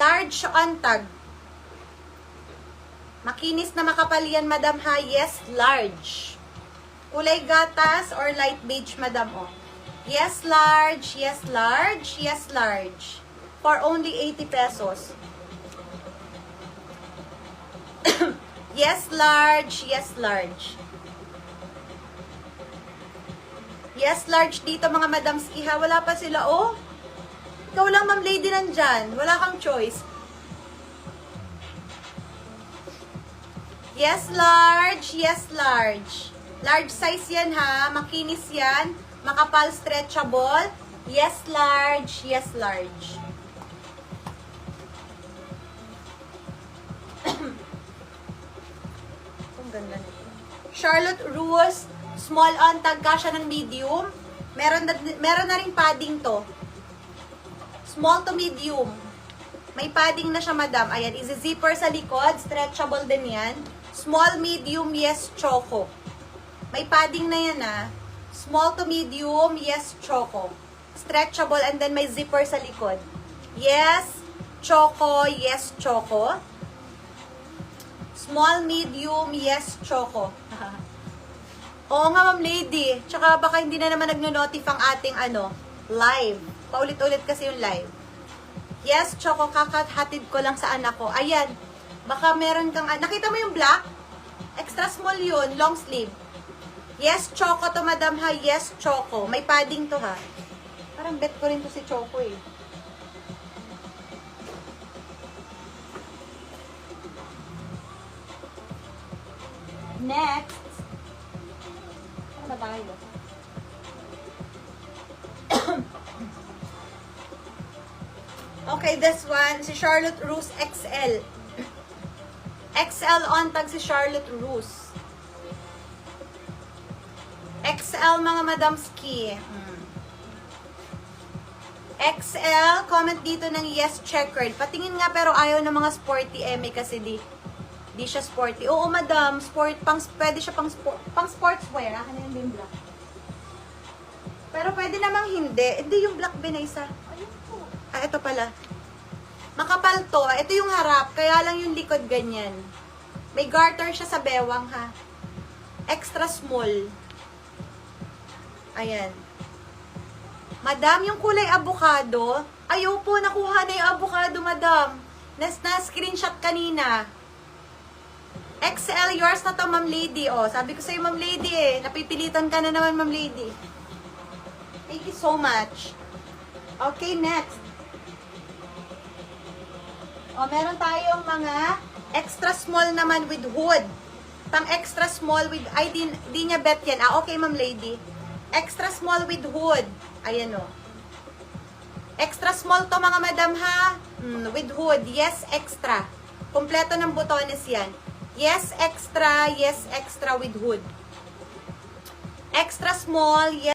Large on tag. Makinis na makapal yan, madam ha. Yes, large. Kulay gatas or light beige, madam, oh. Yes, large. Yes, large. Yes, large. For only 80 pesos. Yes, large. Yes, large. Yes, large dito, mga madams iha. Wala pa sila, oh. Ikaw lang, ma'am lady, nandyan. Wala kang choice. Yes, large. Yes, large. Large size yan, ha. Makinis yan. Makapal, stretchable. Yes, large. Yes, large. Ang ganda nito. Charlotte Russe. Small on, tagka siya ng medium. Meron na rin padding to. Small to medium. May padding na siya, madam. Ayan, is-zipper sa likod. Stretchable din yan. Small, medium, yes, choco. May padding na yan, ah. Small to medium, yes, choco. Stretchable, and then may zipper sa likod. Yes, choco, yes, choco. Small, medium, yes, choco. Oo nga, ma'am lady. Tsaka baka hindi na naman nagno-notif ang ating live. Paulit-ulit kasi yung live. Yes, choco, kakahatid ko lang sa anak ko. Ayan. Baka meron kang, nakita mo yung black? Extra small yun, long sleeve. Yes, choco to, madam ha. Yes, choco. May padding to, ha. Parang bet ko rin to si Choco, eh. Next. Ano ba tayo? Okay, this one, si Charlotte Russe XL. XL on tag si Charlotte Russe. XL, mga madam ski. XL, comment dito ng yes checkered. Patingin nga pero ayaw ng mga sporty eme kasi di siya sporty. Oo, madam, pwede siya pang sportswear. Akin na yung black. Pero pwede namang hindi. Hindi yung black binaysa. Ayun po. Ito pala. Makapal to. Ito yung harap. Kaya lang yung likod ganyan. May garter siya sa bewang, ha. Extra small. Ayan. Madam, yung kulay avocado. Ayaw po, nakuha na yung avocado, madam. Na-screenshot kanina. XL, yours na to, ma'am lady. Oh, sabi ko sa'yo, ma'am lady, eh. Napipilitan ka na naman, ma'am lady. Thank you so much. Okay, next. O, meron tayong mga extra small naman with hood. Pang extra small with, ay, di niya bet yan. Okay, ma'am lady. Extra small with hood. Ayan, o. Extra small to, mga madam, ha? With hood. Yes, extra. Kompleto ng butones yan. Yes, extra with hood. Extra small, yes.